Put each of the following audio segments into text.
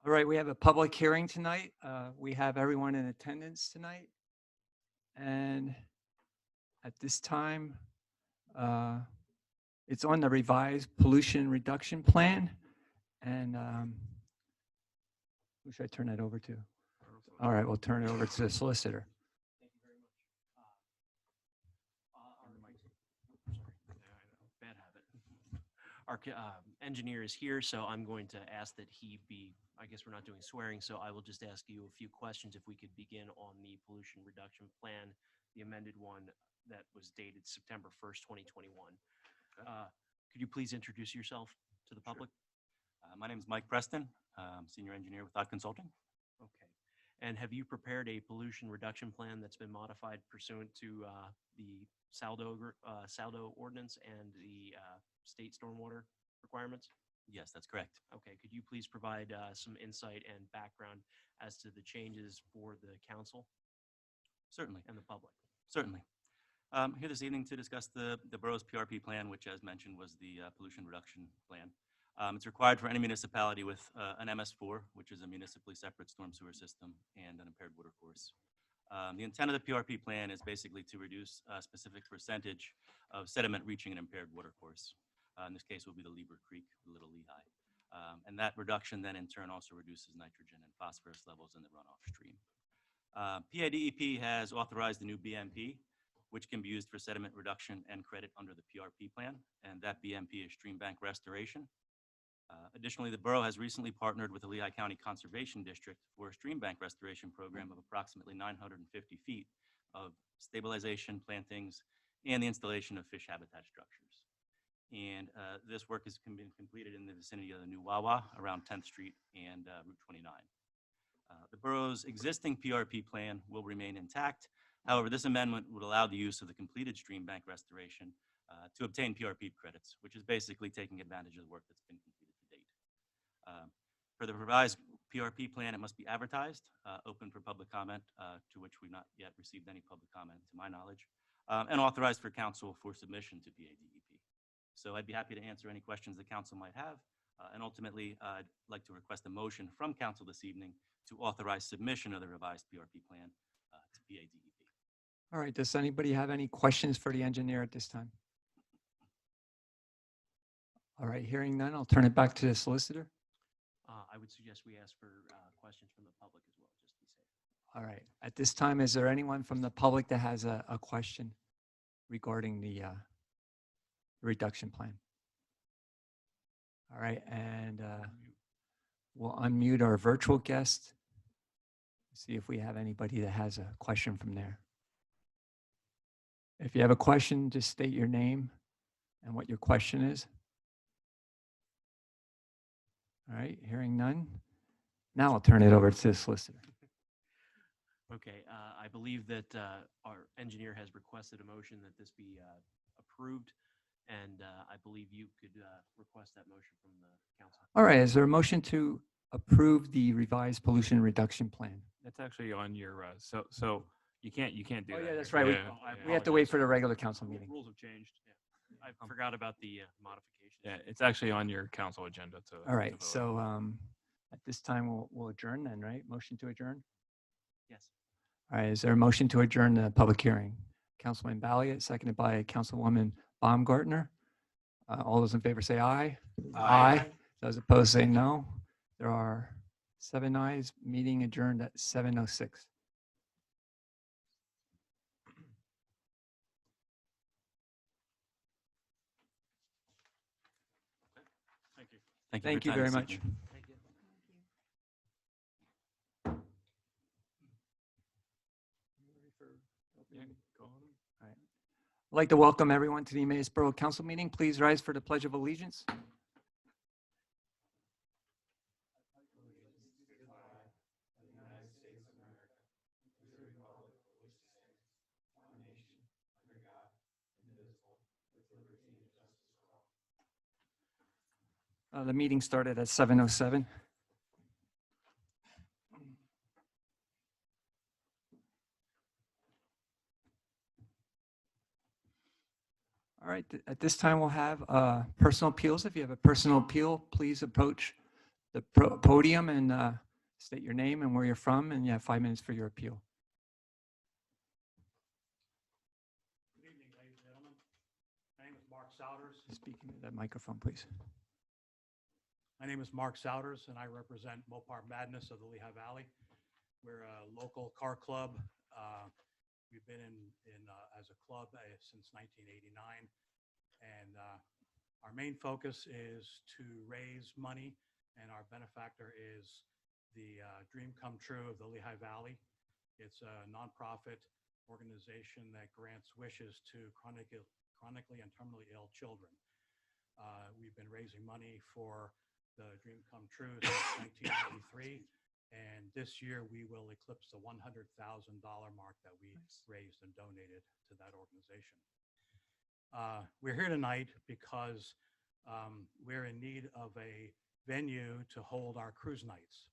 All right, we have a public hearing tonight. We have everyone in attendance tonight. And at this time, it's on the revised pollution reduction plan. And who should I turn that over to? All right, we'll turn it over to the solicitor. Thank you very much. Bad habit. Our engineer is here, so I'm going to ask that he be, I guess we're not doing swearing, so I will just ask you a few questions if we could begin on the pollution reduction plan, the amended one that was dated September 1st, 2021. Could you please introduce yourself to the public? My name is Mike Preston. I'm senior engineer with Odd Consulting. Okay. And have you prepared a pollution reduction plan that's been modified pursuant to the Saldo ordinance and the state stormwater requirements? Yes, that's correct. Okay, could you please provide some insight and background as to the changes for the council Certainly, and the public? certainly. Here this evening to discuss the borough's PRP plan, which, as mentioned, was the pollution reduction plan. It's required for any municipality with an MS4, which is a municipally separate storm sewer system, and an impaired water course. The intent of the PRP plan is basically to reduce a specific percentage of sediment reaching an impaired water course. In this case, will be the Lieber Creek, Little Lehigh. And that reduction then in turn also reduces nitrogen and phosphorus levels in the runoff stream. PADEP has authorized the new BMP, which can be used for sediment reduction and credit under the PRP plan, and that BMP is stream bank restoration. Additionally, the borough has recently partnered with the Lehigh County Conservation District for a stream bank restoration program of approximately 950 feet of stabilization, plantings, and the installation of fish habitat structures. And this work has been completed in the vicinity of the new Wawa around 10th Street and Route 29. The borough's existing PRP plan will remain intact. However, this amendment would allow the use of the completed stream bank restoration to obtain PRP credits, which is basically taking advantage of the work that's been completed to date. For the revised PRP plan, it must be advertised, open for public comment, to which we've not yet received any public comment to my knowledge, and authorized for council for submission to PADEP. So I'd be happy to answer any questions the council might have. And ultimately, I'd like to request a motion from council this evening to authorize submission of the revised PRP plan to PADEP. All right, does anybody have any questions for the engineer at this time? All right, hearing none, I'll turn it back to the solicitor. I would suggest we ask for questions from the public as well, just to be safe. All right, at this time, is there anyone from the public that has a question regarding the reduction plan? All right, and we'll unmute our virtual guest. See if we have anybody that has a question from there. If you have a question, just state your name and what your question is. All right, hearing none. Now I'll turn it over to the solicitor. Okay, I believe that our engineer has requested a motion that this be approved, and I believe you could request that motion from the council. All right, is there a motion to approve the revised pollution reduction plan? That's actually on your, so you can't do that. Oh, yeah, that's here. right. Yeah, We have to wait for the regular council meeting. Rules have changed. Yeah. I forgot about the modifications. Yeah, it's actually on your council agenda to. All right, to vote. so at this time, we'll adjourn then, right? Motion to adjourn? Yes. All right, is there a motion to adjourn the public hearing? Councilman Balliet, seconded by Councilwoman Baumgartner. All those in favor say aye. Aye. Those opposed say no. There are 7 ayes. Meeting adjourned at 7:06. Thank you. Thank you for your very time much. this evening. Thank you. I'd like to welcome everyone to the Emmaus Borough Council meeting. Please rise for the Pledge of Allegiance. The meeting started at 7:07. All right, at this time, we'll have personal appeals. If you have a personal appeal, please approach the podium and state your name and where you're from, and you have 5 minutes for your appeal. Good evening, ladies and gentlemen. My name is Mark Souders. Speaking to that microphone, please. My name is Mark Souders, and I represent Mopar Madness of the Lehigh Valley. We're a local car club. We've been as a club since 1989, and our main focus is to raise money, and our benefactor is the Dream Come True of the Lehigh Valley. It's a nonprofit organization that grants wishes to chronically and terminally ill children. We've been raising money for the Dream Come True since 1993, and this year we will eclipse the $100,000 mark that we raised and donated to that organization. We're here tonight because we're in need of a venue to hold our cruise nights.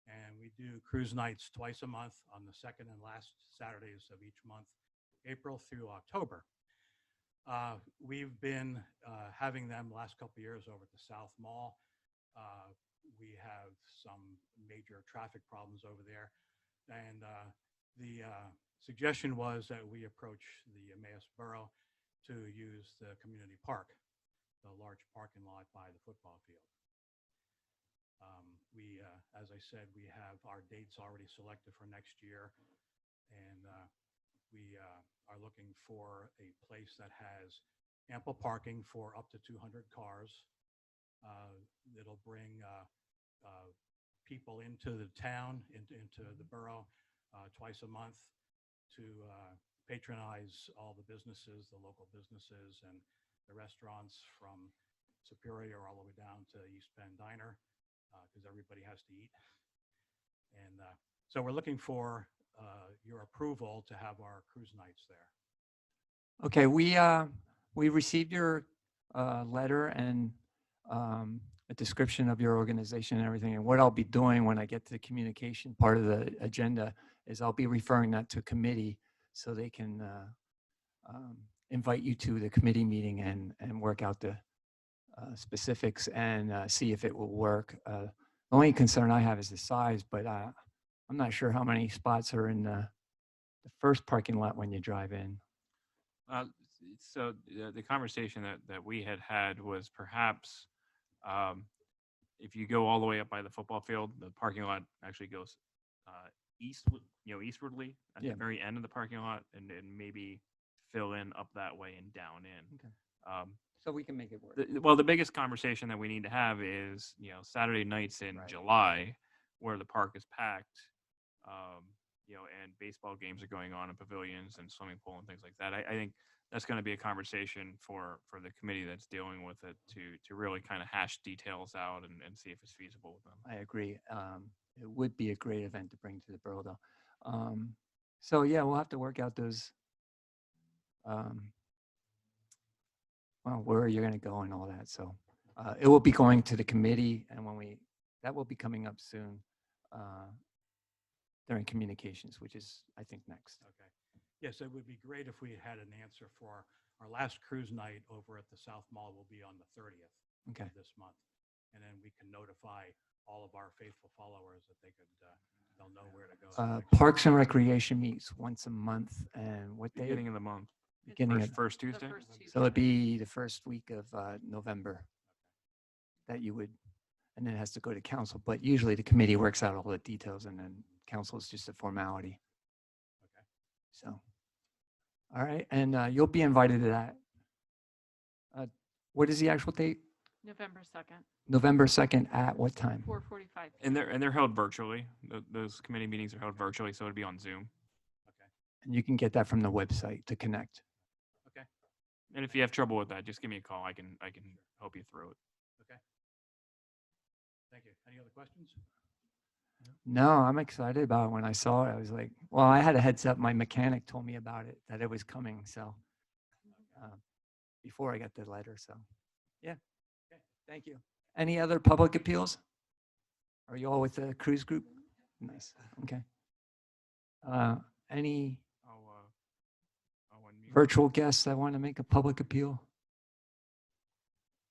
And we do cruise nights twice a month on the second and last Saturdays of each month, April through October. We've been having them the last couple of years over at the South Mall. We have some major traffic problems over there. And the suggestion was that we approach the Emmaus Borough to use the community park, the large parking lot by the football field. As I said, we have our dates already selected for next year, and we are looking for a place that has ample parking for up to 200 cars. It'll bring people into the town, into the borough twice a month to patronize all the businesses, the local businesses and the restaurants from Superior all the way down to East Bend Diner, because everybody has to eat. And so we're looking for your approval to have our cruise nights there. Okay, we received your letter and a description of your organization and everything. And what I'll be doing when I get to the communication part of the agenda is I'll be referring that to committee so they can invite you to the committee meeting and work out the specifics and see if it will work. The only concern I have is the size, but I'm not sure how many spots are in the first parking lot when you drive in. So the conversation that we had was perhaps if you go all the way up by the football field, the parking lot actually goes eastwardly at Yeah. the very end of the parking lot, and maybe fill in up that way and down in. Okay. So we can make it work. Well, the biggest conversation that we need to have is, Saturday nights in Right. July, where the park is packed, and baseball games are going on in pavilions and swimming pool and things like that. I think that's going to be a conversation for the committee that's dealing with it to really kind of hash details out and see if it's feasible with them. I agree. It would be a great event to bring to the borough, though. So yeah, we'll have to work out those. Well, where you're going to go and all that. So it will be going to the committee, and that will be coming up soon during communications, which is, I think, next. Okay. Yes, it would be great if we had an answer for our last cruise night over at the South Mall will be on the 30th Okay. of this month. And then we can notify all of our faithful followers that they'll know where to go. Parks and Recreation meets once a month, and what day? Beginning of the month. Beginning of, First Tuesday? so it'd be the first week of November that you would, and then it has to go to council. But usually the committee works out all the details, and then council is just a formality. Okay. So, all right, and you'll be invited to that. What is the actual date? November 2nd, November 2nd at what time? 4:45. And they're held virtually. Those committee meetings are held virtually, so it'd be on Zoom. Okay. And you can get that from the website to connect. Okay. And if you have trouble with that, just give me a call. I can help you through it. Okay. Thank you. Any other questions? No, I'm excited about it. When I saw it, I was like, well, I had a heads up. My mechanic told me about it, that it was coming. So before I got the letter. So yeah. Okay. Thank you. Any other public appeals? Are you all with the cruise group? Nice. Okay. Any I'll unmute. virtual guests that want to make a public appeal?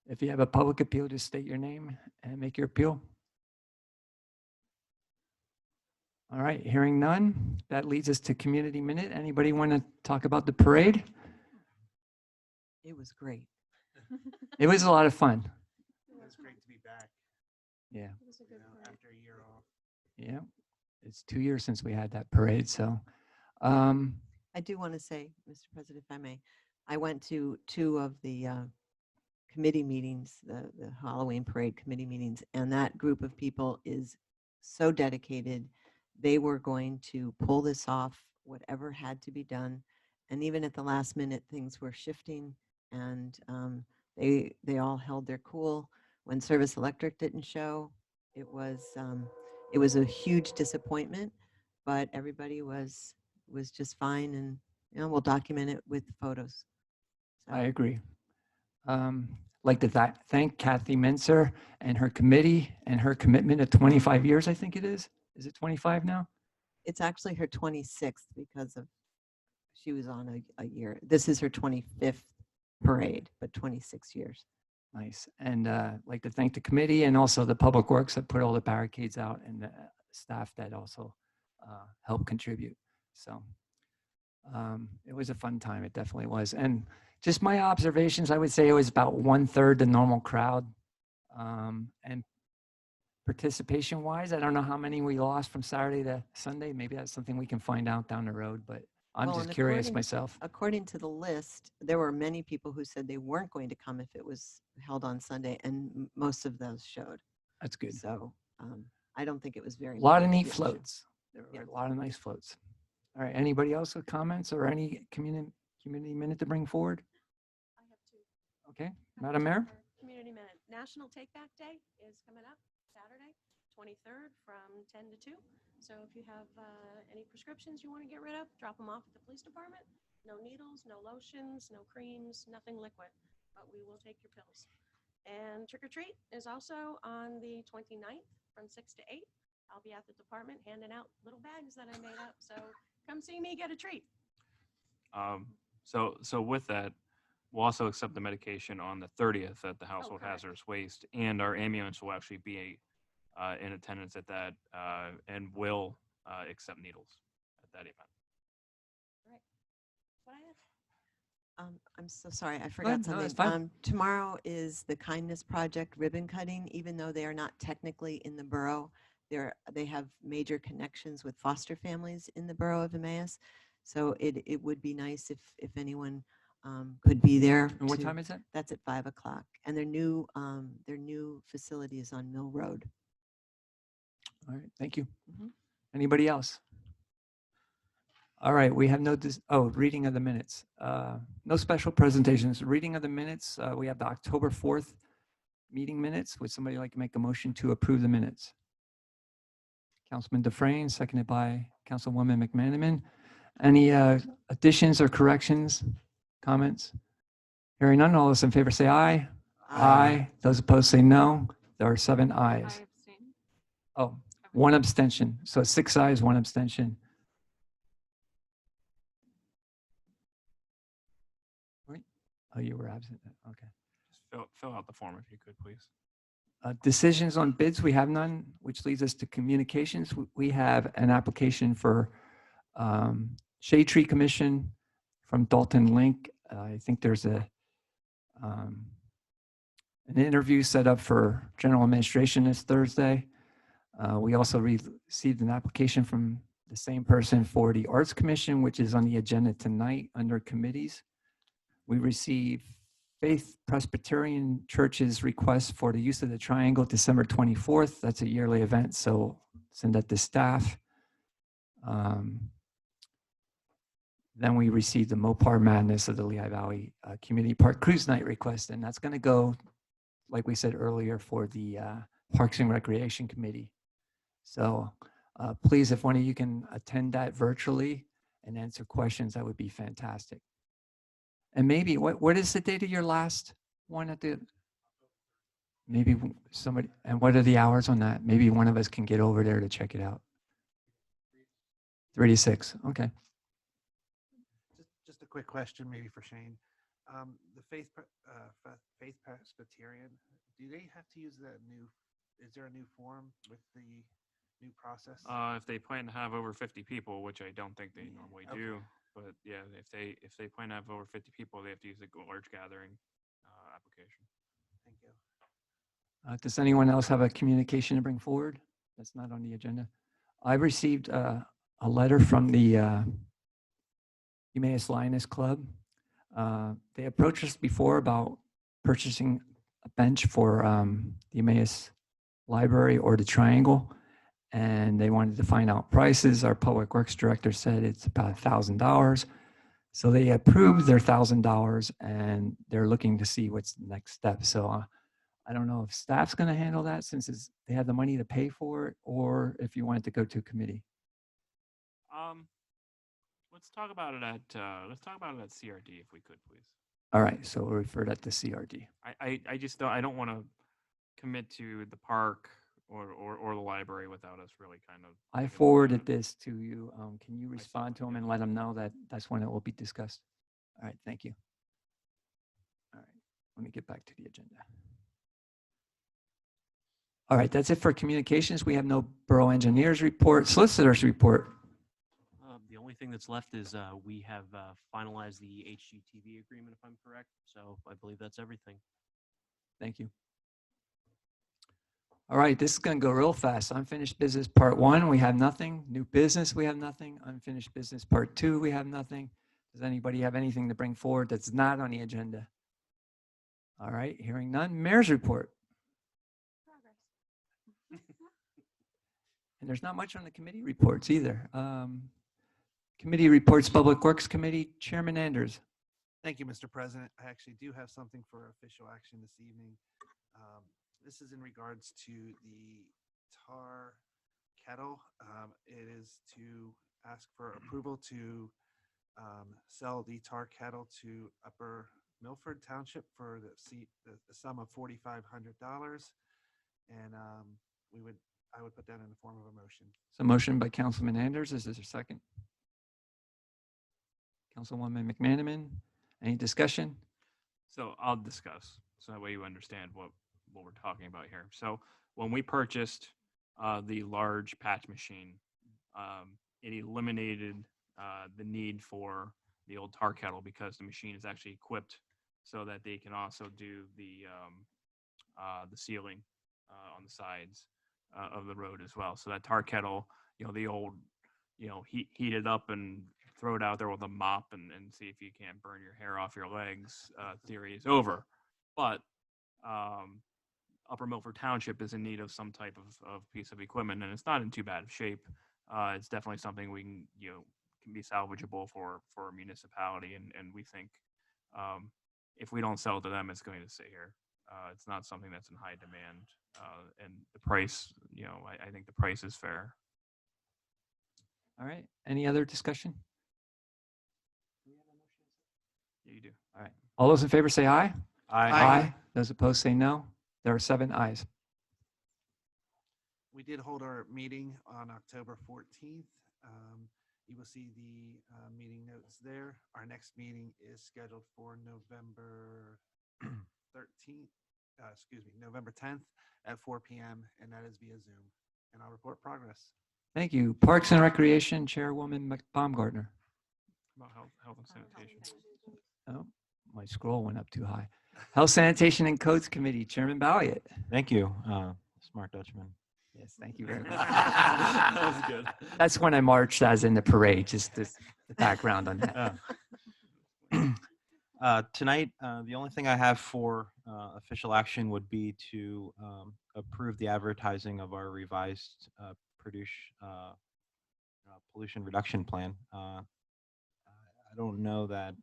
If you have a public appeal, just state your name and make your appeal. All right, hearing none, that leads us to community minute. Anybody want to talk about the parade? It was great. It was a lot of fun. It's great to be back, Yeah, after a year off. yeah. It's 2 years since we had that parade, so. Um, I do want to say, Mr. President, if I may, I went to two of the committee meetings, the Halloween parade committee meetings, and that group of people is so dedicated. They were going to pull this off, whatever had to be done. And even at the last minute, things were shifting, and they all held their cool. When Service Electric didn't show, it was a huge disappointment, but everybody was just fine, and we'll document it with photos. I So, agree. Like to thank Kathy Menser and her committee and her commitment of 25 years, I think it is. Is it 25 now? it's actually her 26th because of she was on a year. This is her 25th parade, but 26 years. Nice. And like to thank the committee and also the Public Works that put all the barricades out and the staff that also helped contribute. So it was a fun time. It definitely was. And just my observations, I would say it was about 1/3 the normal crowd. And participation wise, I don't know how many we lost from Saturday to Sunday. Maybe that's something we can find out down the road, but I'm Well, just and curious myself. According to the list, there were many people who said they weren't going to come if it was held on Sunday, and most of those showed. That's good. So I don't think it was very A lot many of that neat didn't show. floats. There were Yeah. a lot of nice floats. All right, anybody else with comments or any community minute to bring forward? I have two. Okay, I have Madam two Mayor? for Community Minute. National Take Back Day is coming up Saturday, 23rd from 10 to 2. So if you have any prescriptions you want to get rid of, drop them off at the police department. No needles, no lotions, no creams, nothing liquid, but we will take your pills. And Trick or Treat is also on the 29th from 6 to 8. I'll be at the department handing out little bags that I made up. So come see me, get a treat. So with that, we'll also accept the medication on the 30th at the Household correct. Hazardous Waste, and our ambulance will actually be in attendance at that and will accept needles at that event. That's what I have. I'm so sorry, I ahead. forgot No, something. that's fine. Tomorrow is the Kindness Project ribbon cutting. Even though they are not technically in the borough, they have major connections with foster families in the borough of Emmaus. So it would be nice if anyone could be there. And what time is that? That's at 5 o'clock. And their new facility is on Mill Road. All right, thank you. Mhm. Anybody else? All right, we have reading of the minutes. No special presentations. Reading of the minutes, we have the October 4th meeting minutes. Would somebody like to make a motion to approve the minutes? Councilman Dufresne, seconded by Councilwoman McManaman. Any additions or corrections, comments? Hearing none, all those in favor say aye. Aye. Those opposed say no. There are 7 ayes. abstain. Oh, 1 abstention. So 6 ayes, 1 abstention. Right? Oh, you were absent. Okay. Just fill out the form if you could, please. Decisions on bids, we have none, which leads us to communications. We have an application for Shade Tree Commission from Dalton Link. I think there's an interview set up for general administration this Thursday. We also received an application from the same person for the Arts Commission, which is on the agenda tonight under committees. We received Faith Presbyterian Church's request for the use of the triangle December 24th. That's a yearly event, so send that to staff. Then we received the Mopar Madness of the Lehigh Valley Community Park Cruise Night request, and that's going to go, like we said earlier, for the Parks and Recreation Committee. So please, if one of you can attend that virtually and answer questions, that would be fantastic. And maybe, what is the date of your last one at the, maybe somebody, and what are the hours on that? Maybe one of us can get over there to check it out. 3 to 6, okay. Just a quick question, maybe for Shane. The Faith Presbyterian, do they have to use that new? Is there a new form with the new process? If they plan to have over 50 people, which I don't think they normally Okay. do, but yeah, if they plan to have over 50 people, they have to use a large gathering application. Thank you. Does anyone else have a communication to bring forward that's not on the agenda? I received a letter from the Emmaus Lioness Club. They approached us before about purchasing a bench for the Emmaus Library or the Triangle, and they wanted to find out prices. Our Public Works Director said it's about $1,000. So they approved their $1,000, and they're looking to see what's the next step. So I don't know if staff's going to handle that since they have the money to pay for it, or if you want it to go to committee. Let's talk about it at CRD if we could, please. All right, so we'll refer that to CRD. I just don't want to commit to the park or the library without us really kind of. I taking a look at forwarded it. this to you. Can you respond to him and let him know that that's when it will be discussed? All right, thank you. All right, let me get back to the agenda. All right, that's it for communications. We have no borough engineers report, solicitors report. The only thing that's left is we have finalized the HGTV agreement, if I'm correct. So I believe that's everything. Thank you. All right, this is going to go real fast. Unfinished business part 1, we have nothing. New business, we have nothing. Unfinished business part 2, we have nothing. Does anybody have anything to bring forward that's not on the agenda? All right, hearing none. Mayor's report. Progress. And there's not much on the committee reports either. Committee reports, Public Works Committee, Chairman Anders. Thank you, Mr. President. I actually do have something for official action this evening. This is in regards to the tar kettle. It is to ask for approval to sell the tar kettle to Upper Milford Township for the sum of $4,500. And I would put that in the form of a motion. So motion by Councilman Anders. Is there a second? Councilwoman McManaman. Any discussion? So I'll discuss, so that way you understand what we're talking about here. So when we purchased the large patch machine, it eliminated the need for the old tar kettle because the machine is actually equipped so that they can also do the sealing on the sides of the road as well. So that tar kettle, the old, heat it up and throw it out there with a mop and see if you can't burn your hair off your legs theory is over. But Upper Milford Township is in need of some type of piece of equipment, and it's not in too bad of shape. It's definitely something we can be salvageable for a municipality, and we think if we don't sell it to them, it's going to stay here. It's not something that's in high demand, and the price, I think the price is fair. All right. Any other discussion? Yeah, you do. All right. All those in favor say aye. Aye. Those opposed say no. There are 7 ayes. We did hold our meeting on October 14th. You will see the meeting notes there. Our next meeting is scheduled for November 13th, November 10th at 4 p.m. and that is via Zoom. And I'll report progress. Thank you. Parks and Recreation, Chairwoman Baumgartner. About health and sanitation. Oh, my scroll went up too high. Health, Sanitation, and Codes Committee, Chairman Balliet. Thank you, Smart Dutchman. Yes, thank you very much. That was good. That's when I marched as in the parade, just the background on that. Tonight, the only thing I have for official action would be to approve the advertising of our revised pollution reduction plan. I don't know that.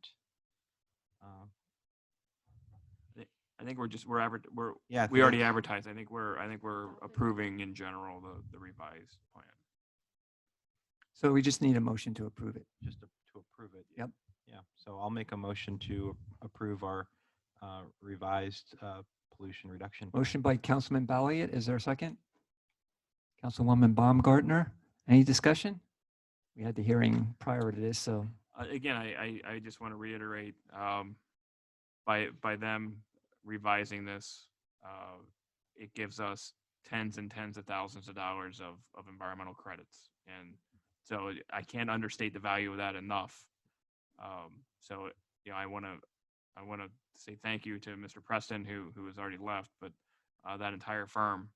I think we're Yeah, we already advertised. I think we're approving in general the revised plan. So we just need a motion to approve it. just to approve it. Yep. Yeah. So I'll make a motion to approve our revised pollution reduction. plan. Motion by Councilman Balliet. Is there a second? Councilwoman Baumgartner. Any discussion? We had the hearing prior to this, so Again, I just want to reiterate, by them revising this, it gives us tens and tens of thousands of dollars of environmental credits. And so I can't understate the value of that enough. So, you know, I want to say thank you to Mr. Preston, who has already left, but that entire firm,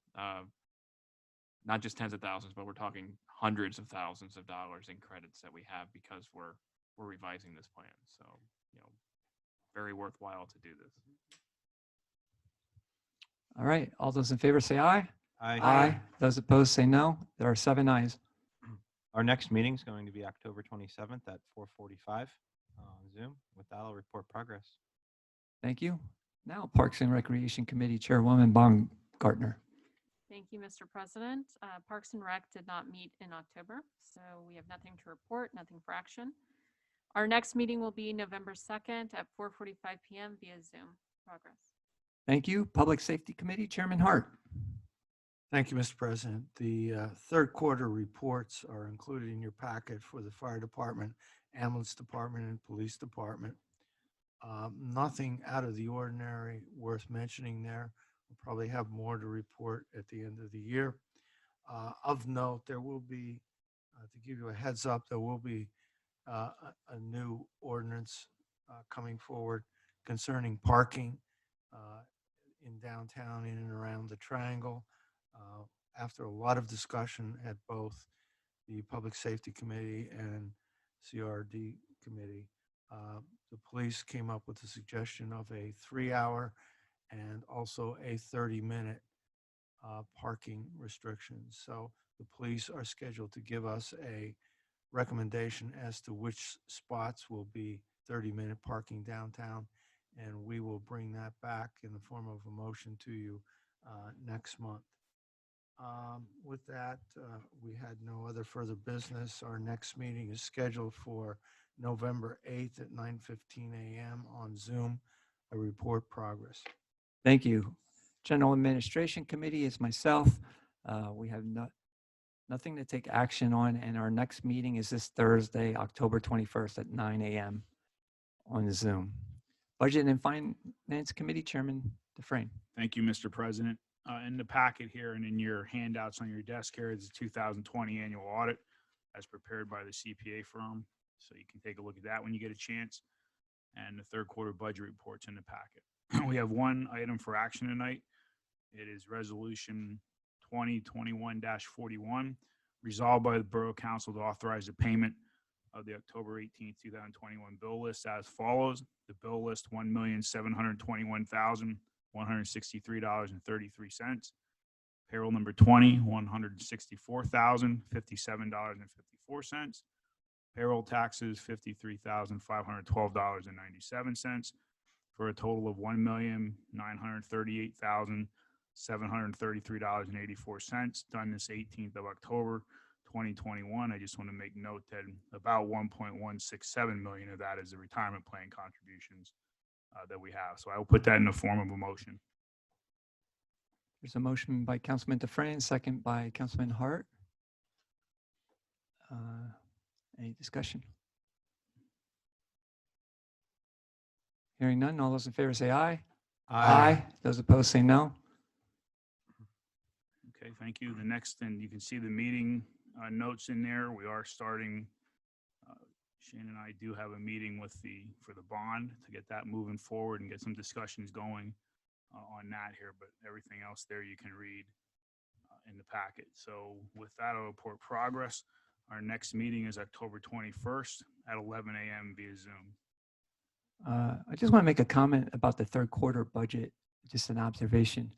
not just tens of thousands, but we're talking hundreds of thousands of dollars in credits that we have because we're revising this plan. So, you know, very worthwhile to do this. All right, all those in favor say aye. Aye. Those opposed say no. There are 7 ayes. Our next meeting is going to be October 27th at 4:45 on Zoom. With that, I'll report progress. Thank you. Now, Parks and Recreation Committee Chairwoman Baumgartner. Thank you, Mr. President. Parks and Rec did not meet in October, so we have nothing to report, nothing for action. Our next meeting will be November 2nd at 4:45 PM via Zoom. Progress. Thank you. Public Safety Committee Chairman Hart. Thank you, Mr. President. The third quarter reports are included in your packet for the fire department, ambulance department, and police department. Nothing out of the ordinary worth mentioning there. We'll probably have more to report at the end of the year. Of note, there will be, to give you a heads up, there will be a new ordinance coming forward concerning parking in downtown, in and around the Triangle. After a lot of discussion at both the Public Safety Committee and CRD Committee, the police came up with a suggestion of a 3-hour and also a 30-minute parking restrictions. So the police are scheduled to give us a recommendation as to which spots will be 30-minute parking downtown, and we will bring that back in the form of a motion to you next month. With that, we had no other further business. Our next meeting is scheduled for November 8th at 9:15 a.m. on Zoom. I report progress. Thank you. General Administration Committee is myself. We have nothing to take action on, and our next meeting is this Thursday, October 21st at 9 a.m. on Zoom. Budget and Finance Committee Chairman Dufresne. Thank you, Mr. President. In the packet here and in your handouts on your desk here is the 2020 annual audit as prepared by the CPA firm. So you can take a look at that when you get a chance. And the third quarter budget reports in the packet. We have one item for action tonight. It is Resolution 2021-41, resolved by the Borough Council to authorize the payment of the October 18th, 2021 bill list as follows. The bill list, $1,721,163.33. Payroll number 20, $164,057.54. Payroll taxes, $53,512.97, for a total of $1,938,733.84, done this 18th of October, 2021. I just want to make note that about 1.167 million of that is the retirement plan contributions that we have. So I will put that in the form of a motion. There's a motion by Councilman Dufresne, second by Councilman Hart. Any discussion? Hearing none, all those in favor say aye. Those opposed say no. Okay, thank you. The next, and you can see the meeting notes in there. We are starting, Shane and I do have a meeting with for the bond to get that moving forward and get some discussions going on that here, but everything else there you can read in the packet. So with that, I'll report progress. Our next meeting is October 21st at 11 a.m. via Zoom. I just want to make a comment about the third quarter budget, just an observation.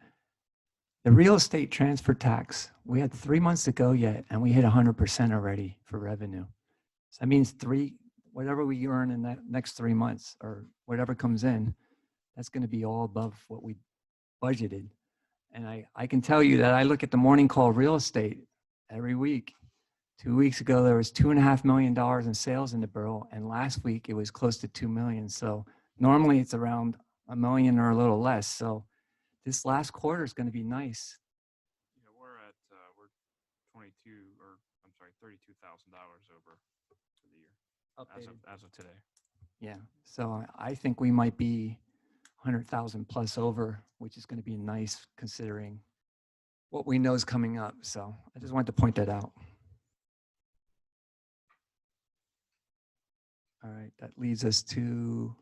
The real estate transfer tax, we had 3 months to go yet, and we hit 100% already for revenue. So that means whatever we earn in that next 3 months or whatever comes in, that's going to be all above what we budgeted. And I can tell you that I look at the Morning Call real estate every week. 2 weeks ago, there was $2.5 million in sales in the borough, and last week it was close to 2 million. So normally it's around $1 million or a little less. So this last quarter is going to be nice. Yeah, we're $32,000 over for the year as of today. Yeah. So I think we might be 100,000 plus over, which is going to be nice considering what we know is coming up. So I just wanted to point that out. All right, that leads us to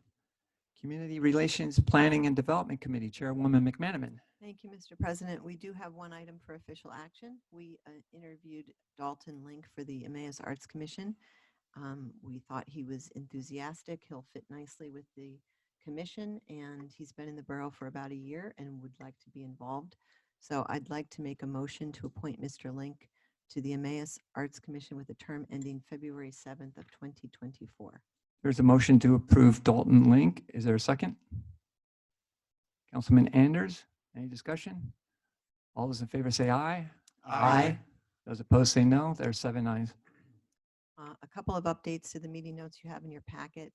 Community Relations Planning and Development Committee, Chairwoman McManaman. Thank you, Mr. President. We do have one item for official action. We interviewed Dalton Link for the Emmaus Arts Commission. We thought he was enthusiastic. He'll fit nicely with the commission, and he's been in the borough for about a year and would like to be involved. So I'd like to make a motion to appoint Mr. Link to the Emmaus Arts Commission with a term ending February 7th of 2024. There's a motion to approve Dalton Link. Is there a second? Councilman Anders, any discussion? All those in favor say aye. Aye. Those opposed say no. There are 7 ayes. A couple of updates to the meeting notes you have in your packet.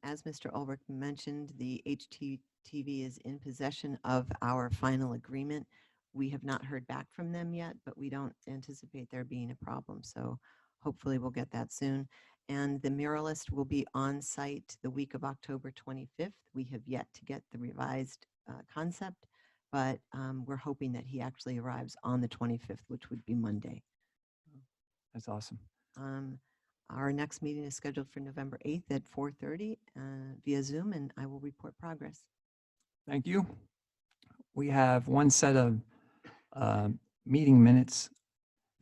As Mr. Ulrich mentioned, the HTTV is in possession of our final agreement. We have not heard back from them yet, but we don't anticipate there being a problem. So hopefully we'll get that soon. And the muralist will be on site the week of October 25th. We have yet to get the revised concept, but we're hoping that he actually arrives on the 25th, which would be Monday. That's awesome. Our next meeting is scheduled for November 8th at 4:30 via Zoom, and I will report progress. Thank you. We have one set of meeting minutes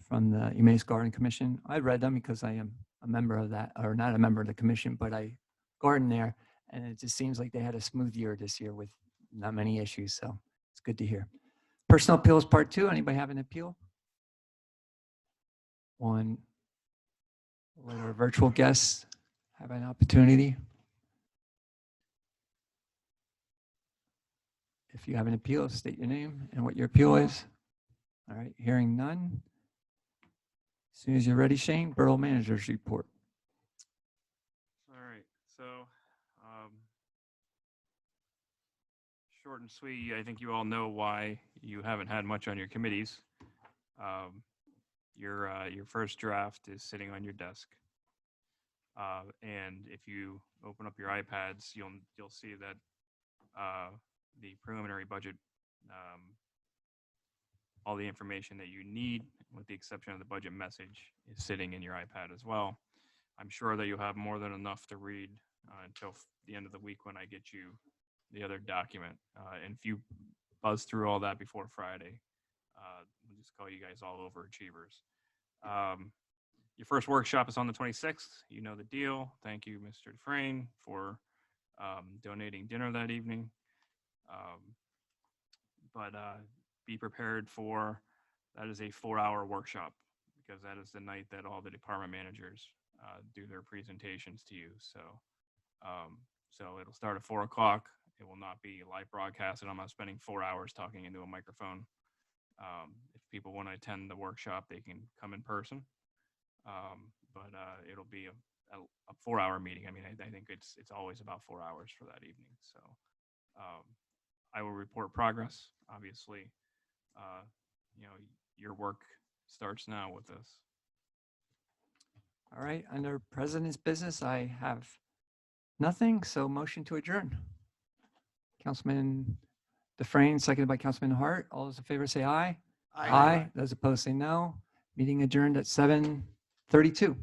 from the Emmaus Garden Commission. I read them because I am a member of that, or not a member of the commission, but I garden there, and it just seems like they had a smooth year this year with not many issues, so it's good to hear. Personal appeals part 2. Anybody have an appeal? One. Let our virtual guests have an opportunity. If you have an appeal, state your name and what your appeal is. All right, hearing none. As soon as you're ready, Shane, Borough Manager's report. All right, so short and sweet, I think you all know why you haven't had much on your committees. Your first draft is sitting on your desk. And if you open up your iPads, you'll see that the preliminary budget, all the information that you need, with the exception of the budget message, is sitting in your iPad as well. I'm sure that you'll have more than enough to read until the end of the week when I get you the other document. And if you buzz through all that before Friday, we'll just call you guys all overachievers. Your first workshop is on the 26th. You know the deal. Thank you, Mr. Dufresne, for donating dinner that evening. But be prepared for, that is a 4-hour workshop, because that is the night that all the department managers do their presentations to you. So it'll start at 4 o'clock. It will not be live broadcasted. I'm not spending 4 hours talking into a microphone. If people want to attend the workshop, they can come in person. But it'll be a 4-hour meeting. I mean, I think it's always about 4 hours for that evening. So I will report progress. Obviously, your work starts now with this. All right, under President's business, I have nothing, so motion to adjourn. Councilman Dufresne, seconded by Councilman Hart. All those in favor say aye. Aye. Those opposed say no. Meeting adjourned at 7:32.